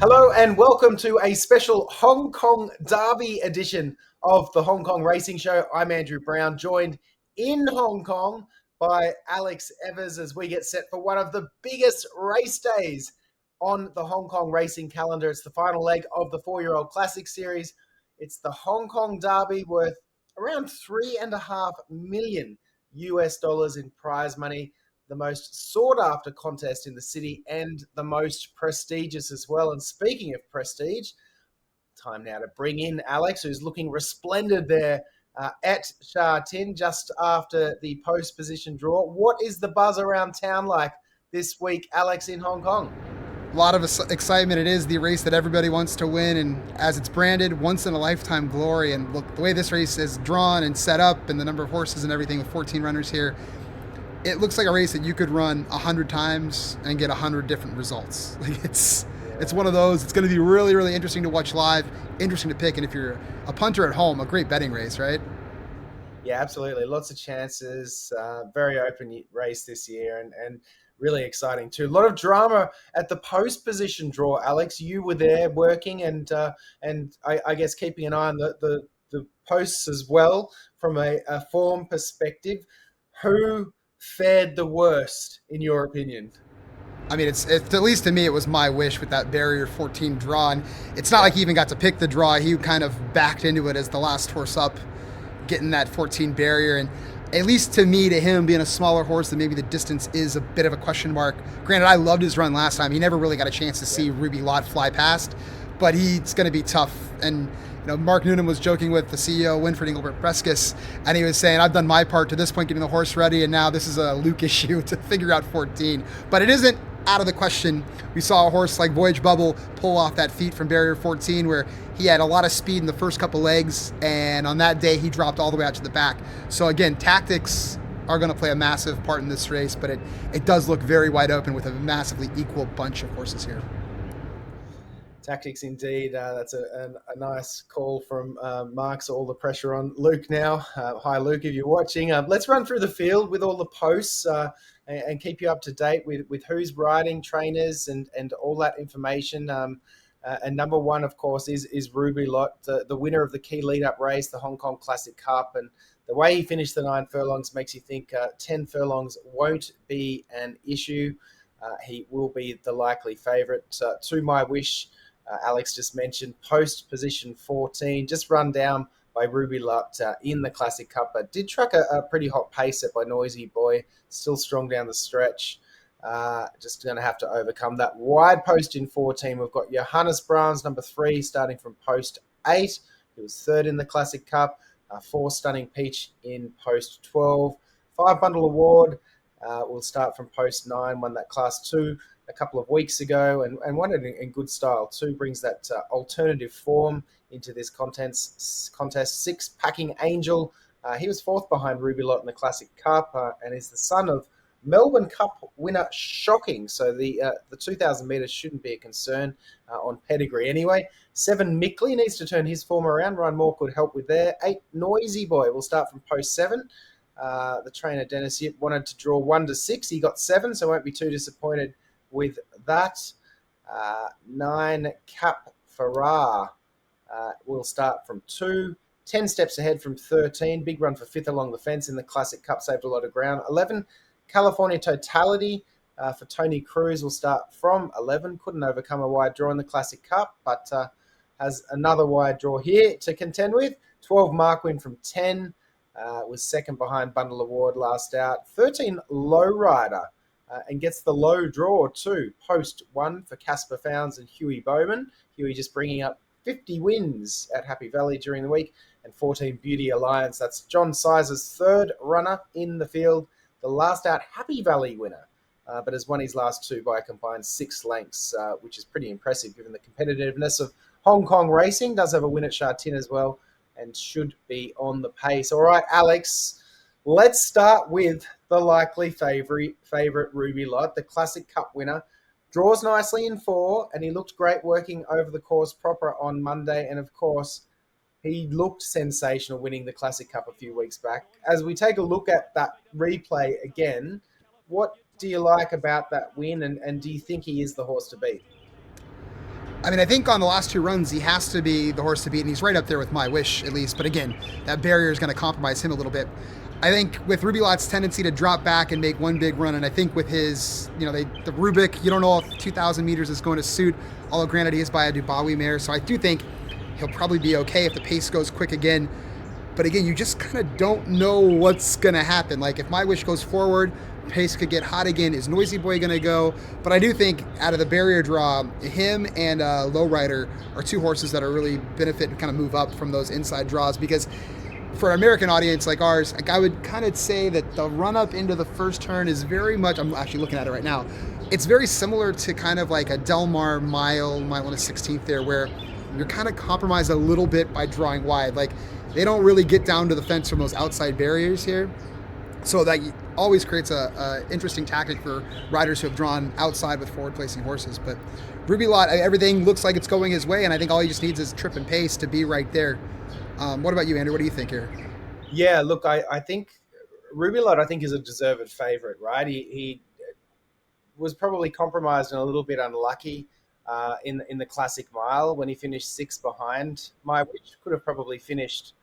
Hello and welcome to a special Hong Kong Derby edition of the Hong Kong Racing Show. I'm Andrew Brown, joined in Hong Kong by Alex Evers as we get set for one of the biggest race days on the Hong Kong racing calendar. It's the final leg of the 4-year-old Classic Series. It's the Hong Kong Derby worth around $3.5 million in prize money. The most sought-after contest in the city and the most prestigious as well. And speaking of prestige, time now to bring in Alex, who's looking resplendent there at Sha Tin just after the post-position draw. What is the buzz around town like this week, Alex, in Hong Kong? A lot of excitement. It is the race that everybody wants to win, and as it's branded, once-in-a-lifetime glory. And look, the way this race is drawn and set up and the number of horses and everything with 14 runners here, it looks like a race that you could run 100 times and get 100 different results. Like it's one of those. It's going to be really, really interesting to watch live, interesting to pick. And if you're a punter at home, a great betting race, right? Yeah, absolutely. Lots of chances. Very open race this year and really exciting too. A lot of drama at the post position draw, Alex. You were there working and I guess keeping an eye on the posts as well from a form perspective. Who fared the worst, in your opinion? I mean, it's at least to me, it was my wish with that barrier 14 draw. And it's not like he even got to pick the draw. He kind of backed into it as the last horse up, getting that 14 barrier. And at least to me, to him, being a smaller horse, that maybe the distance is a bit of a question mark. Granted, I loved his run last time. He never really got a chance to see RUBYLOT fly past, but he's going to be tough. And Mark Newnham was joking with the CEO, Winfred Engelbert Preskis, and he was saying, I've done my part to this point, getting the horse ready, and now this is a Luke issue to figure out 14. But it isn't out of the question. We saw a horse like Voyage Bubble pull off that feat from barrier 14, where he had a lot of speed in the first couple legs, and on that day, he dropped all the way out to the back. So again, tactics are going to play a massive part in this race, but it does look very wide open with a massively equal bunch of horses here. Tactics indeed. That's a nice call from Mark. So all the pressure on Luke now. Hi, Luke, if you're watching. Let's run through the field with all the posts and keep you up to date with who's riding, trainers, and all that information. And number one, of course, is RUBYLOT, the winner of the key lead-up race, the Hong Kong Classic Cup. And the way he finished the 9 furlongs makes you think 10 furlongs won't be an issue. He will be the likely favourite. To my wish, Alex just mentioned post position 14, just run down by RUBYLOT in the Classic Cup, but did track a pretty hot pace set by Noisy Boy, still strong down the stretch. Just going to have to overcome that wide post in 14. We've got JOHANNES Brahms, number 3, starting from post 8. He was 3rd in the Classic Cup. 4 Stunning Peach in post 12. 5 Bundle Award will start from post 9, won that class 2 a couple of weeks ago and won it in good style too. Brings that alternative form into this contest. 6 Packing Angel. He was 4th behind RUBYLOT in the Classic Cup and is the son of Melbourne Cup winner Shocking. So the 2,000 metres shouldn't be a concern on pedigree anyway. 7 Mickley needs to turn his form around. Ryan Moore could help with there. 8 Noisy Boy will start from post 7. The trainer Dennis Yip wanted to draw 1 to 6. He got 7, so won't be too disappointed with that. 9 Cap Ferrar will start from 2. 10 steps ahead from 13. Big run for 5th along the fence in the Classic Cup, saved a lot of ground. 11 California Totality for Tony Cruz will start from 11. Couldn't overcome a wide draw in the Classic Cup, but has another wide draw here to contend with. 12 Markwin from 10 was 2nd behind Bundle Award last out. 13 Lowrider and gets the low draw too. Post 1 for Casper Founds and Huey Bowman. Huey just bringing up 50 wins at Happy Valley during the week. And 14 Beauty Alliance. That's John Sizer's 3rd runner in the field. The last out Happy Valley winner, but has won his last 2 by a combined 6 lengths, which is pretty impressive given the competitiveness of Hong Kong racing. Does have a win at Sha Tin as well and should be on the pace. All right, Alex, let's start with the likely favourite RUBYLOT, the Classic Cup winner. Draws nicely in 4, and he looked great working over the course proper on Monday. And, of course, he looked sensational winning the Classic Cup a few weeks back. As we take a look at that replay again, what do you like about that win, and do you think he is the horse to beat? I mean, I think on the last 2 runs, he has to be the horse to beat, and he's right up there with My Wish, at least. But again, that barrier is going to compromise him a little bit. I think with RUBYLOT's tendency to drop back and make one big run, and I think with his, the Rubik, you don't know if 2,000 meters is going to suit, although granted he is by a Dubawi mare, so I do think he'll probably be okay if the pace goes quick again. But again, you just kind of don't know what's going to happen. Like, if My Wish goes forward, pace could get hot again. Is Noisy Boy going to go? But I do think out of the barrier draw, him and Lowrider are 2 horses that are really benefit and kind of move up from those inside draws, because for an American audience like ours, I would kind of say that the run up into the first turn is very much, I'm actually looking at it right now, it's very similar to kind of like a Del Mar mile and a 16th there, where you're kind of compromised a little bit by drawing wide. Like, they don't really get down to the fence from those outside barriers here. So that always creates a interesting tactic for riders who have drawn outside with forward-placing horses. But RUBYLOT, everything looks like it's going his way, and I think all he just needs is trip and pace to be right there. What about you, Andrew? What do you think here? Yeah, look, I think RUBYLOT, I think, is a deserved favourite, right? He was probably compromised and a little bit unlucky in the Classic Mile when he finished 6th behind My Wish. Could have probably finished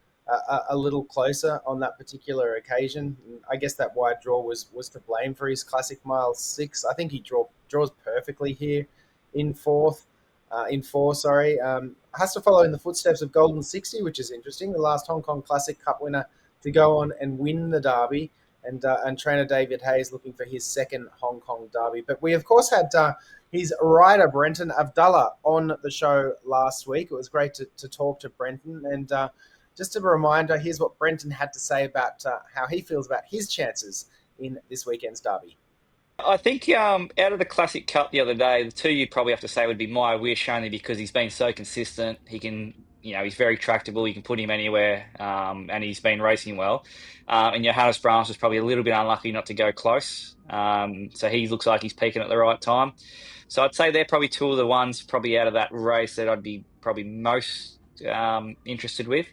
a little closer on that particular occasion. I guess that wide draw was to blame for his Classic Mile 6. I think he draws perfectly here in 4. Has to follow in the footsteps of Golden 60, which is interesting. The last Hong Kong Classic Cup winner to go on and win the Derby, and trainer David Hayes looking for his 2nd Hong Kong Derby. But we, of course, had his rider, Brenton Avdulla, on the show last week. It was great to talk to Brenton, and just a reminder, here's what Brenton had to say about how he feels about his chances in this weekend's Derby. I think out of the Classic Cup the other day, the 2 you'd probably have to say would be My Wish, only because he's been so consistent. He can, he's very tractable. You can put him anywhere, and he's been racing well. And JOHANNES Brahms was probably a little bit unlucky not to go close. So he looks like he's peaking at the right time. So I'd say they're probably 2 of the ones probably out of that race that I'd be probably most interested with.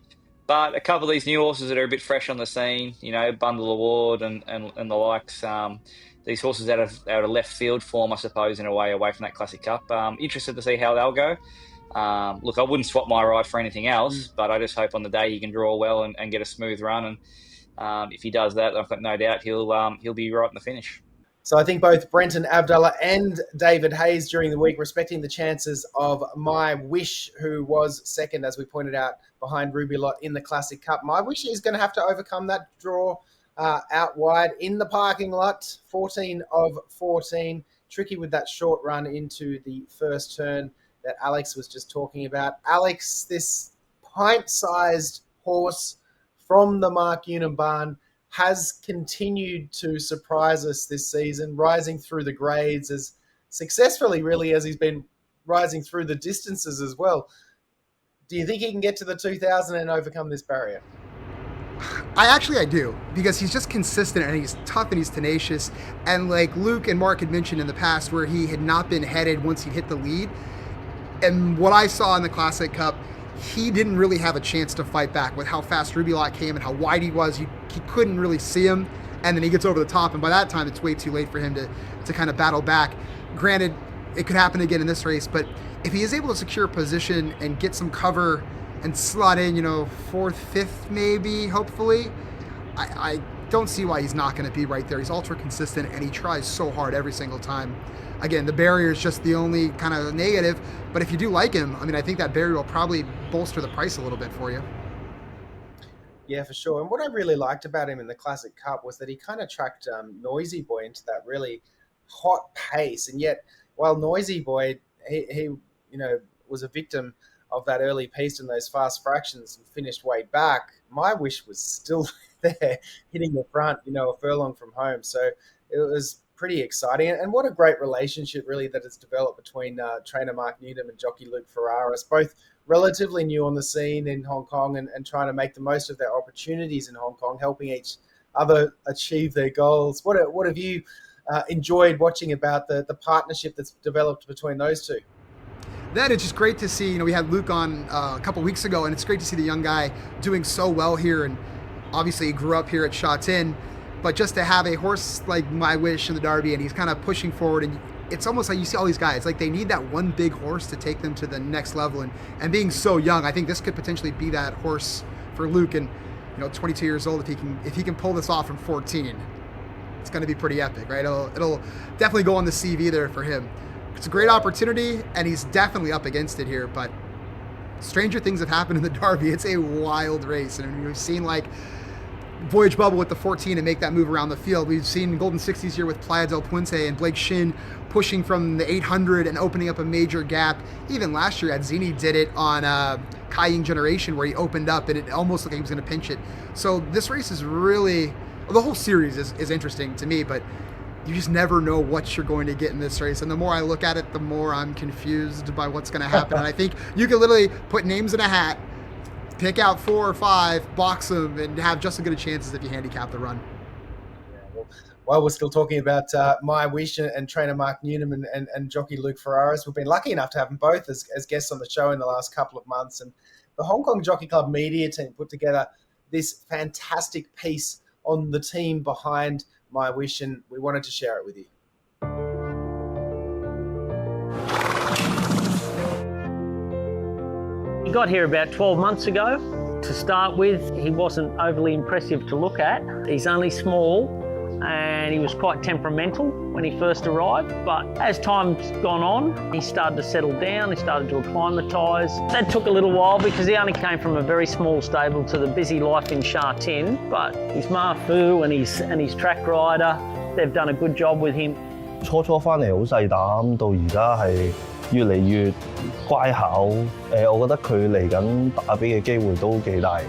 But a couple of these new horses that are a bit fresh on the scene, Bundle Award and the likes, these horses out of left field form, I suppose, in a way, away from that Classic Cup. Interested to see how they'll go. Look, I wouldn't swap my ride for anything else, but I just hope on the day he can draw well and get a smooth run. And if he does that, I've got no doubt he'll be right in the finish. So I think both Brenton Avdulla and David Hayes during the week respecting the chances of My Wish, who was 2nd, as we pointed out, behind RUBYLOT in the Classic Cup. My Wish is going to have to overcome that draw out wide in the parking lot. 14 of 14. Tricky with that short run into the first turn that Alex was just talking about. Alex, this pint-sized horse from the Mark Newnham barn, has continued to surprise us this season, rising through the grades as successfully, really, as he's been rising through the distances as well. Do you think he can get to the 2,000 and overcome this barrier? I do, because he's just consistent and he's tough and he's tenacious. And like Luke and Mark had mentioned in the past, where he had not been headed once he hit the lead. And what I saw in the Classic Cup, he didn't really have a chance to fight back with how fast RUBYLOT came and how wide he was. He couldn't really see him, and then he gets over the top, and by that time it's way too late for him to kind of battle back. Granted, it could happen again in this race, but if he is able to secure a position and get some cover and slot in, 4th, 5th maybe, hopefully, I don't see why he's not going to be right there. He's ultra consistent, and he tries so hard every single time. Again, the barrier is just the only kind of negative, but if you do like him, I think that barrier will probably bolster the price a little bit for you. Yeah, for sure. And what I really liked about him in the Classic Cup was that he kind of tracked Noisy Boy into that really hot pace. And yet, while Noisy Boy, he was a victim of that early pace and those fast fractions and finished way back, My Wish was still there, hitting the front, a furlong from home. So it was pretty exciting. And what a great relationship, really, that has developed between trainer Mark Newnham and jockey Luke Ferraris, both relatively new on the scene in Hong Kong and trying to make the most of their opportunities in Hong Kong, helping each other achieve their goals. What have you enjoyed watching about the partnership that's developed between those two? That it's just great to see. We had Luke on a couple weeks ago, and it's great to see the young guy doing so well here. And obviously he grew up here at Sha Tin, but just to have a horse like My Wish in the Derby, and he's kind of pushing forward, and it's almost like you see all these guys, like they need that one big horse to take them to the next level. And being so young, I think this could potentially be that horse for Luke. And 22 years old, if he can pull this off from 14, it's going to be pretty epic, right? It'll definitely go on the CV there for him. It's a great opportunity, and he's definitely up against it here. But stranger things have happened in the Derby. It's a wild race, and we've seen like Voyage Bubble with the 14 and make that move around the field. We've seen Golden 60s here with Playa del Puente and Blake Shin pushing from the 800 and opening up a major gap. Even last year, Adzini did it on Kaiying Generation, where he opened up and it almost looked like he was going to pinch it. So this race is really, the whole series is interesting to me, but you just never know what you're going to get in this race. And the more I look at it, the more I'm confused by what's going to happen. And I think you can literally put names in a hat, pick out 4 or 5, box them, and have just as good a chances if you handicap the run. Yeah, well, while we're still talking about My Wish and trainer Mark Newnham and jockey Luke Ferraris, we've been lucky enough to have them both as guests on the show in the last couple of months. And the Hong Kong Jockey Club media team put together this fantastic piece on the team behind My Wish, and we wanted to share it with you. He got here about 12 months ago. To start with, he wasn't overly impressive to look at. He's only small and he was quite temperamental when he first arrived, but as time's gone on, he started to settle down, he started to acclimatise. That took a little while because he only came from a very small stable to the busy life in Sha Tin, but his Ma Fu and his track rider, they've done a good job with him. 初返嚟好細膽，到而家係越嚟越乖巧。我覺得佢嚟緊打比嘅機會都幾大。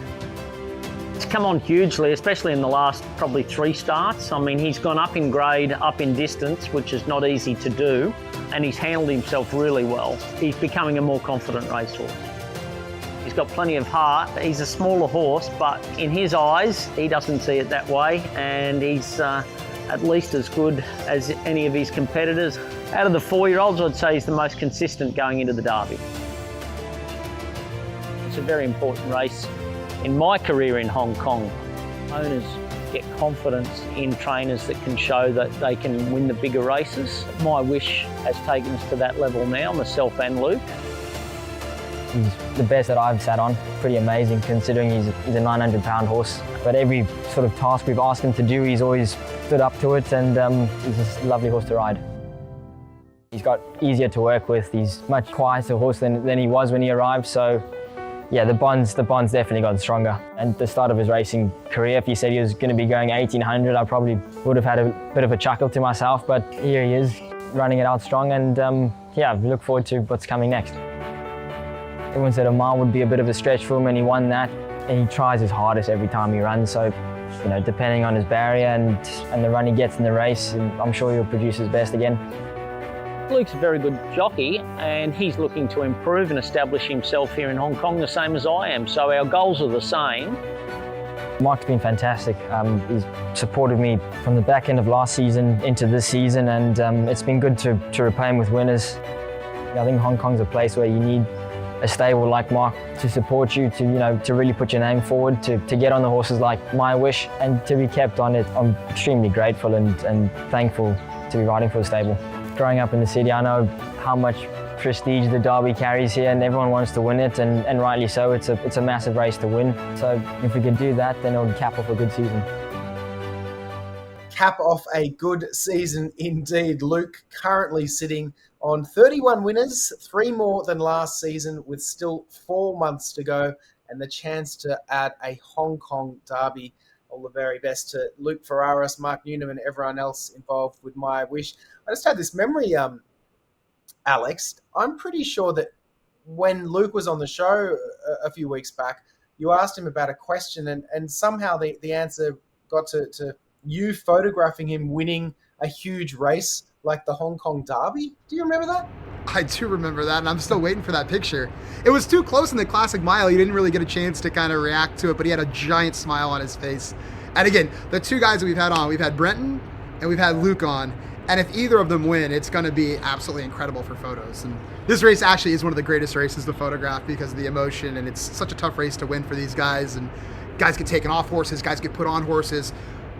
It's come on hugely, especially in the last probably 3 starts. I mean, he's gone up in grade, up in distance, which is not easy to do, and he's handled himself really well. He's becoming a more confident racehorse. He's got plenty of heart. He's a smaller horse, but in his eyes, he doesn't see it that way, and he's at least as good as any of his competitors. Out of the 4-year-olds, I'd say he's the most consistent going into the Derby. It's a very important race. In my career in Hong Kong, owners get confidence in trainers that can show that they can win the bigger races. My Wish has taken us to that level now, myself and Luke. He's the best that I've sat on. Pretty amazing considering he's a 900-pound horse. But every sort of task we've asked him to do, he's always stood up to it, and he's just a lovely horse to ride. He's got easier to work with. He's much quieter horse than he was when he arrived, so yeah, the bond's definitely gotten stronger. And at the start of his racing career, if he said he was going to be going 1800, I probably would have had a bit of a chuckle to myself, but here he is, running it out strong, and yeah, we look forward to what's coming next. Everyone said a mile would be a bit of a stretch for him, and he won that. And he tries his hardest every time he runs, so depending on his barrier and the run he gets in the race, I'm sure he'll produce his best again. Luke's a very good jockey, and he's looking to improve and establish himself here in Hong Kong the same as I am, so our goals are the same. Mark's been fantastic. He's supported me from the back end of last season into this season, and it's been good to repay him with winners. I think Hong Kong's a place where you need a stable like Mark to support you, to really put your name forward, to get on the horses like My Wish, and to be kept on it. I'm extremely grateful and thankful to be riding for the stable. Growing up in the city, I know how much prestige the Derby carries here, and everyone wants to win it, and rightly so. It's a massive race to win. So if we could do that, then it'll cap off a good season. Cap off a good season indeed. Luke currently sitting on 31 winners, 3 more than last season, with still 4 months to go, and the chance to add a Hong Kong Derby. All the very best to Luke Ferraris, Mark Newnham, and everyone else involved with My Wish. I just had this memory, Alex. I'm pretty sure that when Luke was on the show a few weeks back, you asked him about a question, and somehow the answer got to you photographing him winning a huge race like the Hong Kong Derby. Do you remember that? I do remember that, and I'm still waiting for that picture. It was too close in the Classic Mile. He didn't really get a chance to kind of react to it, but he had a giant smile on his face. And again, the 2 guys that we've had on, we've had Brenton and we've had Luke on, and if either of them win, it's going to be absolutely incredible for photos. And this race actually is one of the greatest races to photograph because of the emotion, and it's such a tough race to win for these guys. And guys get taken off horses, guys get put on horses.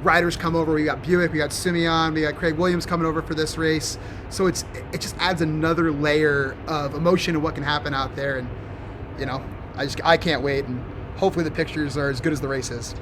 riders come over. We got Buick, we got Simeon, we got Craig Williams coming over for this race. So it just adds another layer of emotion and what can happen out there. And, I can't wait. And hopefully the pictures are as good as the race is.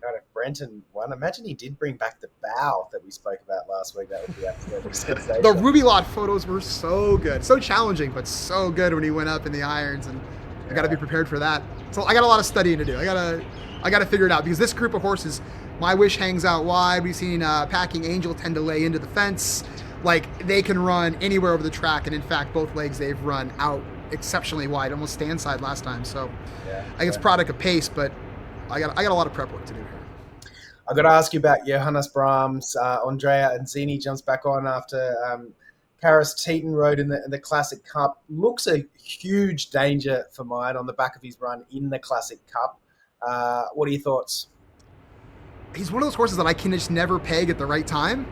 God, if Brenton won, imagine he did bring back the bow that we spoke about last week. That would be absolutely sensational. The RUBYLOT photos were so good. So challenging, but so good when he went up in the irons. And I got to be prepared for that. So I got a lot of studying to do. I got to figure it out, because this group of horses, My Wish hangs out wide. We've seen Packing Angel tend to lay into the fence. Like, they can run anywhere over the track, and in fact, both legs they've run out exceptionally wide, almost stand side last time. So I think it's product of pace, but I got a lot of prep work to do here. I've got to ask you about Johannes Brahms. Andrea Anzini jumps back on after Paris Teton rode in the Classic Cup. Looks a huge danger for mine on the back of his run in the Classic Cup. What are your thoughts? He's one of those horses that I can just never peg at the right time.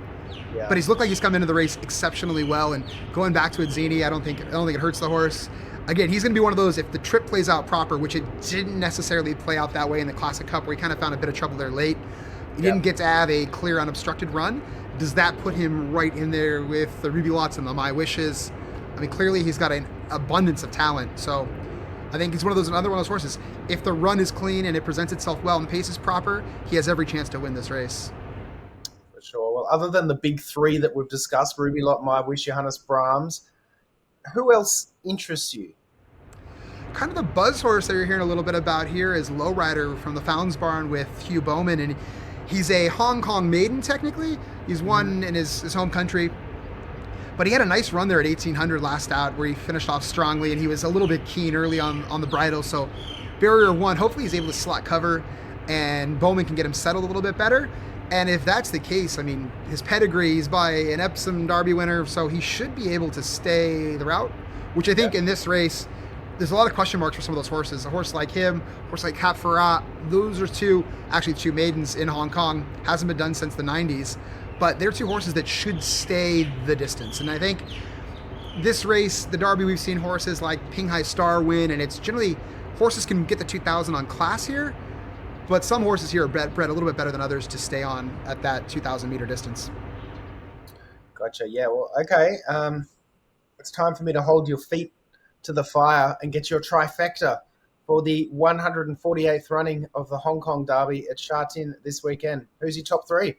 Yeah. But he's looked like he's come into the race exceptionally well. And going back to Anzini, I don't think it hurts the horse. Again, he's going to be one of those, if the trip plays out proper, which it didn't necessarily play out that way in the Classic Cup, where he kind of found a bit of trouble there late. He didn't get to have a clear, unobstructed run. Does that put him right in there with the RUBYLOTs and the My Wishes? I mean, clearly he's got an abundance of talent. So I think he's another one of those horses. If the run is clean and it presents itself well and the pace is proper, he has every chance to win this race. For sure. Well, other than the big three that we've discussed, RUBYLOT, My Wish, Johannes Brahms, who else interests you? Kind of the buzz horse that you're hearing a little bit about here is Lowrider from the Founds Barn with Hugh Bowman. And he's a Hong Kong maiden, technically. He's won in his home country. But he had a nice run there at 1800 last out, where he finished off strongly, and he was a little bit keen early on the bridle. So barrier one, hopefully he's able to slot cover, and Bowman can get him settled a little bit better. And if that's the case, I mean, his pedigree, he's by an Epsom Derby winner, so he should be able to stay the route, which I think in this race, there's a lot of question marks for some of those horses. A horse like him, a horse like Cap Ferrat, those are two maidens in Hong Kong. Hasn't been done since the 90s. But they're two horses that should stay the distance. And I think this race, the Derby, we've seen horses like Pinghai Star win, and it's generally horses can get the 2000 on class here, but some horses here are bred a little bit better than others to stay on at that 2,000 meter distance. Gotcha. Yeah, well, okay. It's time for me to hold your feet to the fire and get your trifecta for the 148th running of the Hong Kong Derby at Sha Tin this weekend. Who's your top three?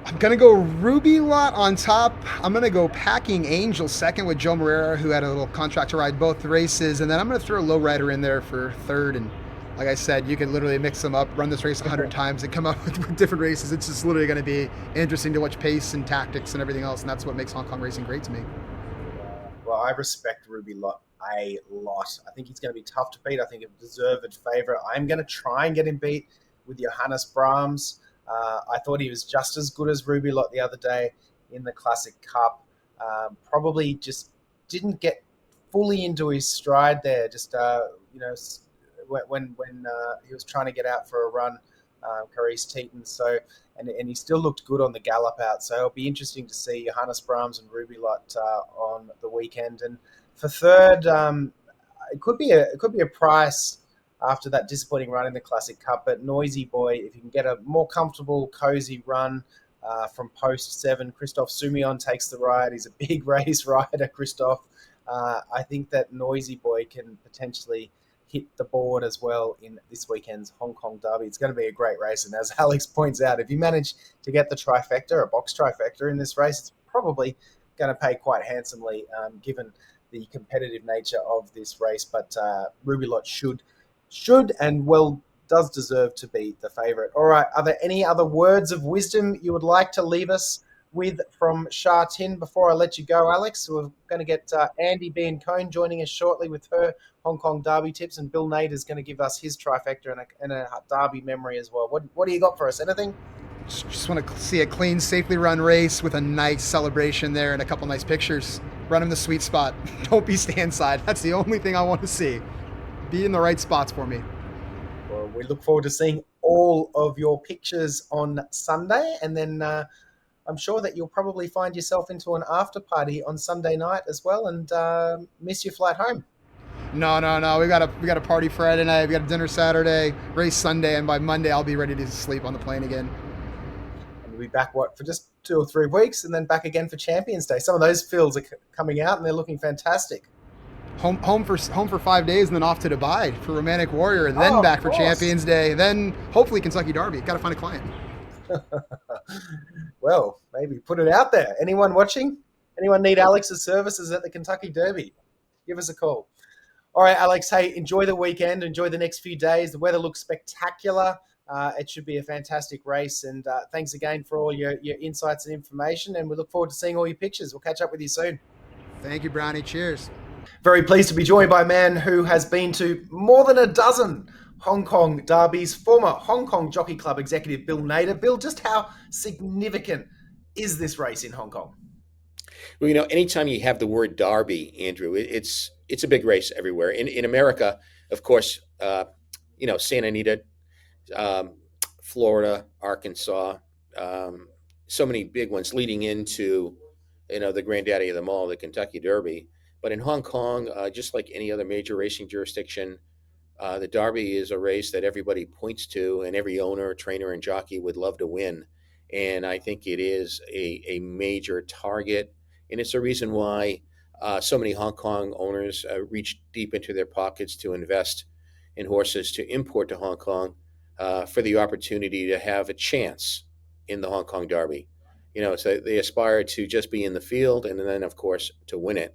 I'm going to go RUBYLOT on top. I'm going to go Packing Angel second with Joe Moreira, who had a little contract to ride both races. And then I'm going to throw Lowrider in there for third. And like I said, you can literally mix them up, run this race 100 times and come up with different races. It's just literally going to be interesting to watch pace and tactics and everything else. And that's what makes Hong Kong racing great to me. Well, I respect RUBYLOT a lot. I think he's going to be tough to beat. I think a deserved favourite. I'm going to try and get him beat with Johannes Brahms. I thought he was just as good as RUBYLOT the other day in the Classic Cup. Probably just didn't get fully into his stride there. Just when he was trying to get out for a run, Paris Teton. So and he still looked good on the gallop out. So it'll be interesting to see Johannes Brahms and RUBYLOT on the weekend. And for third, it could be a price after that disappointing run in the Classic Cup. But Noisy Boy, if you can get a more comfortable, cozy run from post 7, Christophe Soumillon takes the ride. He's a big race rider, Christophe. I think that Noisy Boy can potentially hit the board as well in this weekend's Hong Kong Derby. It's going to be a great race. And as Alex points out, if you manage to get the trifecta, a box trifecta in this race, it's probably going to pay quite handsomely given the competitive nature of this race. But RUBYLOT should and does deserve to be the favourite. All right, are there any other words of wisdom you would like to leave us with from Sha Tin before I let you go, Alex? We're going to get Andie Biancone joining us shortly with her Hong Kong Derby tips, and Bill Nader is going to give us his trifecta and a Derby memory as well. What do you got for us? Anything? Just want to see a clean, safely run race with a nice celebration there and a couple nice pictures. Run in the sweet spot. Don't be stand side. That's the only thing I want to see. Be in the right spots for me. Well, we look forward to seeing all of your pictures on Sunday, and then I'm sure that you'll probably find yourself into an after party on Sunday night as well and miss your flight home. No. We got a party Friday night. We got a dinner Saturday, race Sunday, and by Monday I'll be ready to sleep on the plane again. And you'll be back for just 2 or 3 weeks, and then back again for Champions Day. Some of those fields are coming out, and they're looking fantastic. Home for 5 days, and then off to Dubai for Romantic Warrior, and then back for Champions Day, then hopefully Kentucky Derby. Got to find a client. Well, maybe put it out there. Anyone watching? Anyone need Alex's services at the Kentucky Derby? Give us a call. All right, Alex, hey, enjoy the weekend. Enjoy the next few days. The weather looks spectacular. It should be a fantastic race. And thanks again for all your insights and information. And we look forward to seeing all your pictures. We'll catch up with you soon. Thank you, Brownie. Cheers. Very pleased to be joined by a man who has been to more than a dozen Hong Kong derbies, former Hong Kong Jockey Club executive Bill Nader. Bill, just how significant is this race in Hong Kong? Well, anytime you have the word derby, Andrew, it's a big race everywhere. In America, of course, Santa Anita, Florida, Arkansas, so many big ones leading into, the granddaddy of them all, the Kentucky Derby. But in Hong Kong, just like any other major racing jurisdiction, the Derby is a race that everybody points to, and every owner, trainer, and jockey would love to win. And I think it is a major target. And it's a reason why so many Hong Kong owners reach deep into their pockets to invest in horses to import to Hong Kong for the opportunity to have a chance in the Hong Kong Derby. So they aspire to just be in the field and then, of course, to win it.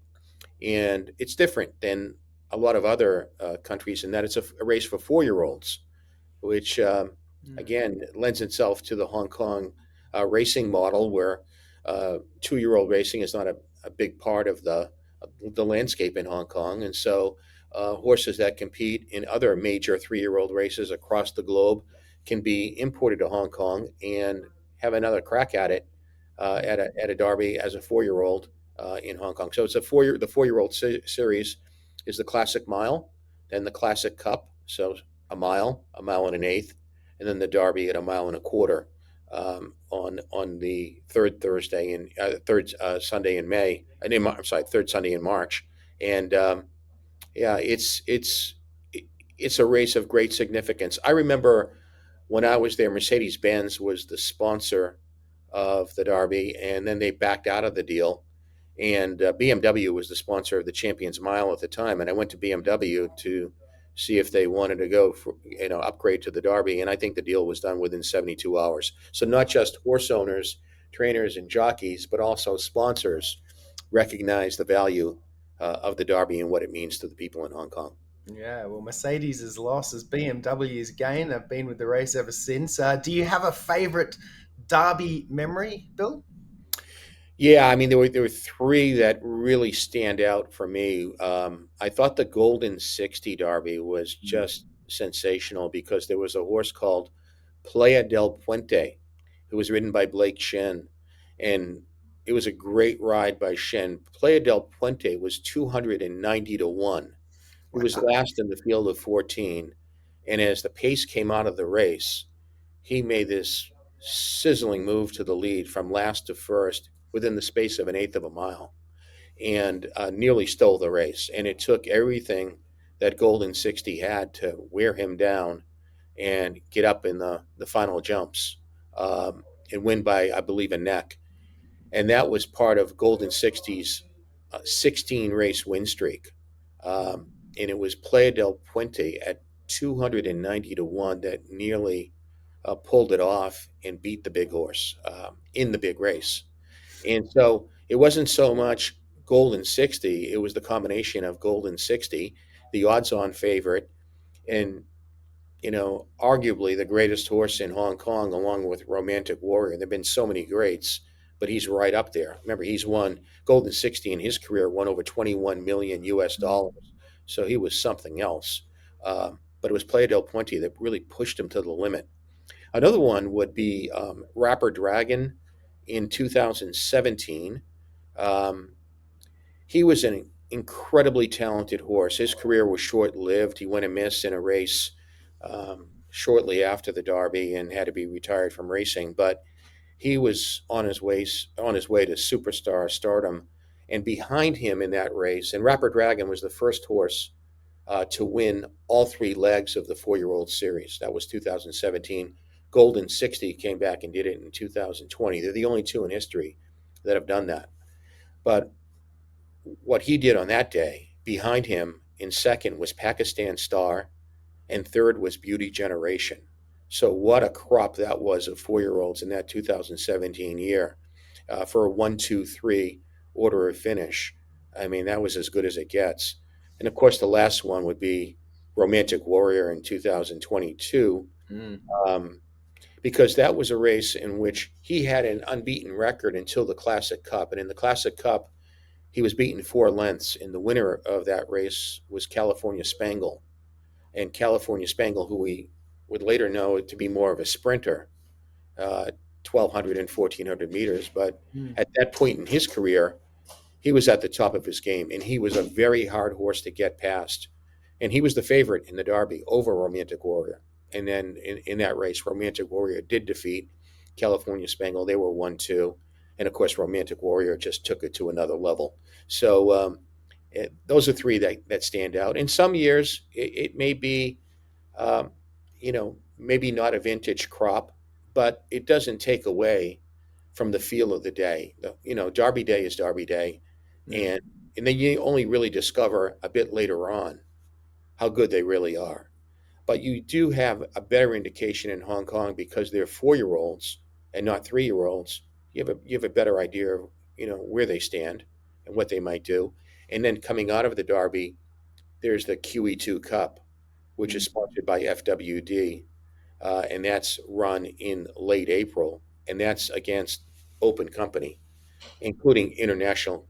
And it's different than a lot of other countries in that it's a race for 4-year-olds, which, again, lends itself to the Hong Kong racing model where 2-year-old racing is not a big part of the landscape in Hong Kong. And so horses that compete in other major 3-year-old races across the globe can be imported to Hong Kong and have another crack at it at a Derby as a 4-year-old in Hong Kong. So it's the 4-year-old series is the Classic Mile, then the Classic Cup, so a mile and an eighth, and then the Derby at a mile and a quarter on the third Sunday in May. Third Sunday in March, and it's a race of great significance. I remember when I was there, Mercedes-Benz was the sponsor of the Derby, and then they backed out of the deal. And BMW was the sponsor of the Champions Mile at the time. And I went to BMW to see if they wanted to go for, upgrade to the Derby. And I think the deal was done within 72 hours. So not just horse owners, trainers, and jockeys, but also sponsors recognize the value of the Derby and what it means to the people in Hong Kong. Yeah, well, Mercedes' loss is BMW's gain. I've been with the race ever since. Do you have a favorite Derby memory, Bill? Yeah, I mean, there were 3 that really stand out for me. I thought the Golden 60 Derby was just sensational because there was a horse called Playa del Puente, who was ridden by Blake Shen, and it was a great ride by Shen. Playa del Puente was 290 to 1. It was last in the field of 14, and as the pace came out of the race, he made this sizzling move to the lead from last to first within the space of an eighth of a mile, and nearly stole the race. And it took everything that Golden 60 had to wear him down and get up in the final jumps and win by, I believe, a neck. And that was part of Golden 60's 16-race win streak. And it was Playa del Puente at 290 to 1 that nearly pulled it off and beat the big horse in the big race. And so it wasn't so much Golden 60, it was the combination of Golden 60, the odds-on favorite, and, arguably the greatest horse in Hong Kong, along with Romantic Warrior. There have been so many greats, but he's right up there. Remember, he's won Golden 60 in his career, won over $21 million US. So he was something else. But it was Playa del Puente that really pushed him to the limit. Another one would be Rapper Dragon in 2017. He was an incredibly talented horse. His career was short-lived. He went amiss in a race shortly after the Derby and had to be retired from racing. But he was on his way to superstar stardom. And behind him in that race, and Rapper Dragon was the first horse to win all 3 legs of the 4-year-old series. That was 2017. Golden 60 came back and did it in 2020. They're the only 2 in history that have done that. But what he did on that day, behind him in second was Pakistan Star, and third was Beauty Generation. So what a crop that was of 4-year-olds in that 2017 year for a 1-2-3 order of finish. I mean, that was as good as it gets. And of course, the last one would be Romantic Warrior in 2022, because that was a race in which he had an unbeaten record until the Classic Cup. And in the Classic Cup, he was beaten 4 lengths, and the winner of that race was California Spangle. And California Spangle, who we would later know to be more of a sprinter, 1,200 and 1,400 meters. But at that point in his career, he was at the top of his game, and he was a very hard horse to get past. And he was the favorite in the Derby over Romantic Warrior. And then in that race, Romantic Warrior did defeat California Spangle. They were 1-2. And of course, Romantic Warrior just took it to another level. So those are 3 that stand out. In some years, it may be, maybe not a vintage crop, but it doesn't take away from the feel of the day. Derby Day is Derby Day. And then you only really discover a bit later on how good they really are. But you do have a better indication in Hong Kong because they're 4-year-olds and not 3-year-olds. You have a better idea of where they stand and what they might do. And then coming out of the Derby, there's the QE2 Cup, which is sponsored by FWD, and that's run in late April, and that's against open company, including international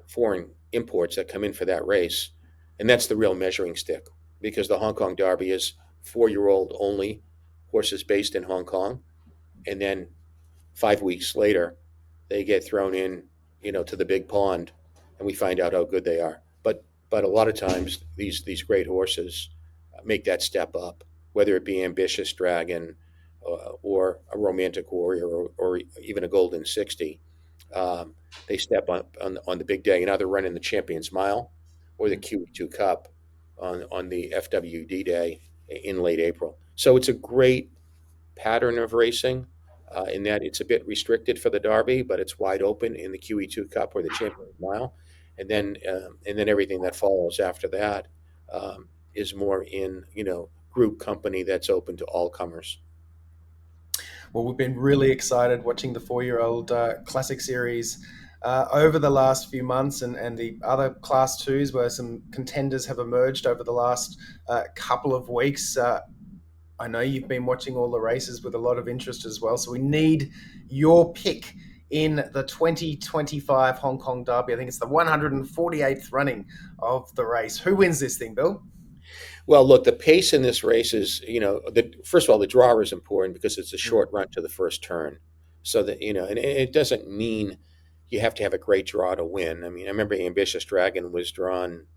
foreign imports that come in for that race. And that's the real measuring stick, because the Hong Kong Derby is 4-year-old only, horses based in Hong Kong, and then 5 weeks later, they get thrown in, to the big pond, and we find out how good they are. But a lot of times, these great horses make that step up, whether it be Ambitious Dragon or a Romantic Warrior or even a Golden 60. They step up on the big day and either run in the Champions Mile or the QE2 Cup on the FWD day in late April. So it's a great pattern of racing in that it's a bit restricted for the Derby, but it's wide open in the QE2 Cup or the Champions Mile. And then everything that follows after that is more in, group company that's open to all comers. Well, we've been really excited watching the 4-year-old Classic Series over the last few months, and the other Class 2s where some contenders have emerged over the last couple of weeks. I know you've been watching all the races with a lot of interest as well, so we need your pick in the 2025 Hong Kong Derby. I think it's the 148th running of the race. Who wins this thing, Bill? Well, look, the pace in this race is, first of all, the draw is important because it's a short run to the first turn. So that, and it doesn't mean you have to have a great draw to win. I mean, I remember Ambitious Dragon was drawn,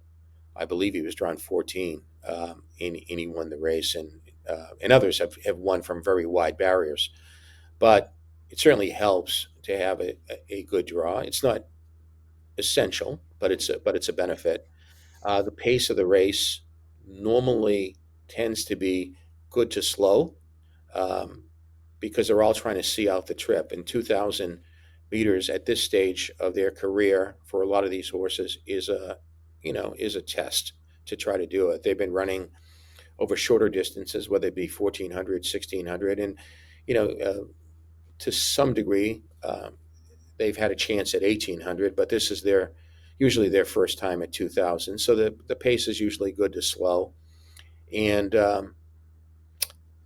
I believe he was drawn 14, and he won the race, and others have won from very wide barriers. But it certainly helps to have a good draw. It's not essential, but it's a benefit. The pace of the race normally tends to be good to slow because they're all trying to see out the trip. And 2,000 meters at this stage of their career for a lot of these horses is a test to try to do it. They've been running over shorter distances, whether it be 1,400, 1,600, and to some degree they've had a chance at 1,800, but this is usually their first time at 2,000. So the pace is usually good to slow, and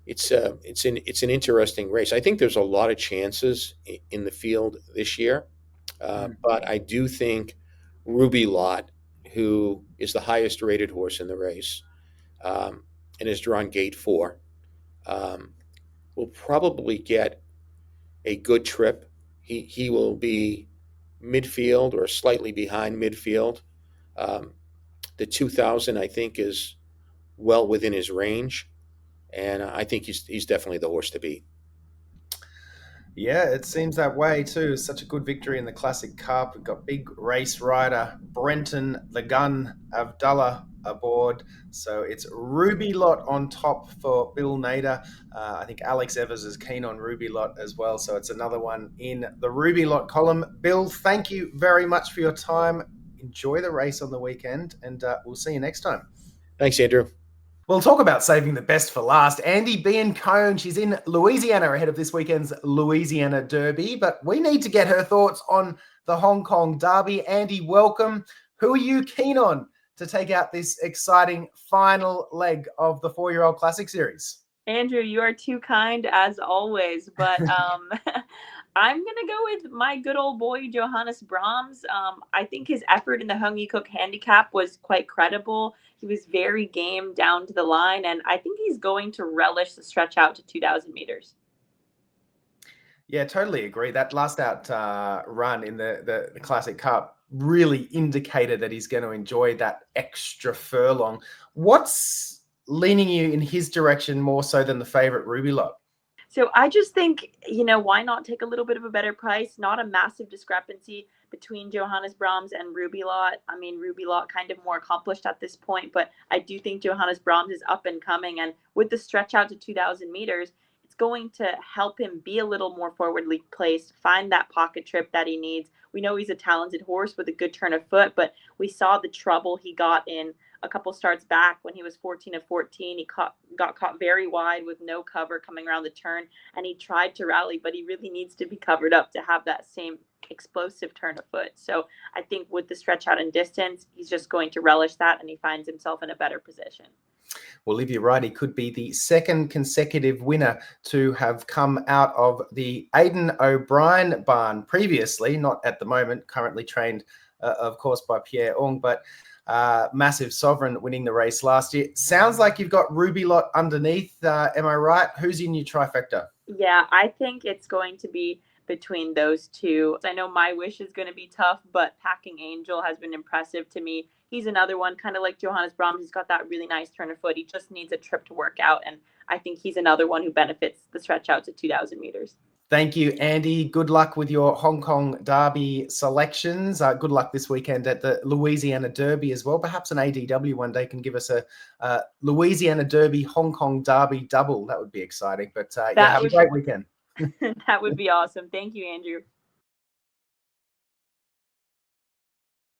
it's an interesting race. I think there's a lot of chances in the field this year, but I do think RUBYLOT, who is the highest rated horse in the race and is drawn gate 4, will probably get a good trip. He will be midfield or slightly behind midfield. The 2,000, I think, is well within his range, and I think he's definitely the horse to beat. Yeah, it seems that way too. Such a good victory in the Classic Cup. We've got big race rider Brenton the Gun Abdullah aboard. So it's RUBYLOT on top for Bill Nader. I think Alex Evers is keen on RUBYLOT as well. So it's another one in the RUBYLOT column. Bill, thank you very much for your time. Enjoy the race on the weekend, and we'll see you next time. Thanks, Andrew. We'll talk about saving the best for last. Andie Biancone, she's in Louisiana ahead of this weekend's Louisiana Derby, but we need to get her thoughts on the Hong Kong Derby. Andie, welcome. Who are you keen on to take out this exciting final leg of the 4-year-old Classic Series? Andrew, you are too kind as always, but I'm going to go with my good old boy, Johannes Brahms. I think his effort in the Hung Yee Cook handicap was quite credible. He was very game down to the line, and I think he's going to relish the stretch out to 2,000 meters. Yeah, totally agree. That last out run in the Classic Cup really indicated that he's going to enjoy that extra furlong. What's leaning you in his direction more so than the favorite RUBYLOT? So I just think, why not take a little bit of a better price? Not a massive discrepancy between Johannes Brahms and RUBYLOT. I mean, RUBYLOT kind of more accomplished at this point, but I do think Johannes Brahms is up and coming. And with the stretch out to 2,000 meters, it's going to help him be a little more forwardly placed, find that pocket trip that he needs. We know he's a talented horse with a good turn of foot, but we saw the trouble he got in a couple starts back when he was 14 of 14. He got caught very wide with no cover coming around the turn, and he tried to rally, but he really needs to be covered up to have that same explosive turn of foot. So I think with the stretch out in distance, he's just going to relish that, and he finds himself in a better position. Well, if you're right, he could be the second consecutive winner to have come out of the Aidan O'Brien barn previously, not at the moment, currently trained, of course, by Pierre Ong, but Massive Sovereign winning the race last year. Sounds like you've got RUBYLOT underneath. Am I right? Who's in your trifecta? Yeah, I think it's going to be between those two. I know My Wish is going to be tough, but Packing Angel has been impressive to me. He's another one, kind of like Johannes Brahms. He's got that really nice turn of foot. He just needs a trip to work out, and I think he's another one who benefits the stretch out to 2,000 meters. Thank you, Andie. Good luck with your Hong Kong Derby selections. Good luck this weekend at the Louisiana Derby as well. Perhaps an ADW one day can give us a Louisiana Derby, Hong Kong Derby double. That would be exciting. But have a great weekend. That would be awesome. Thank you, Andrew.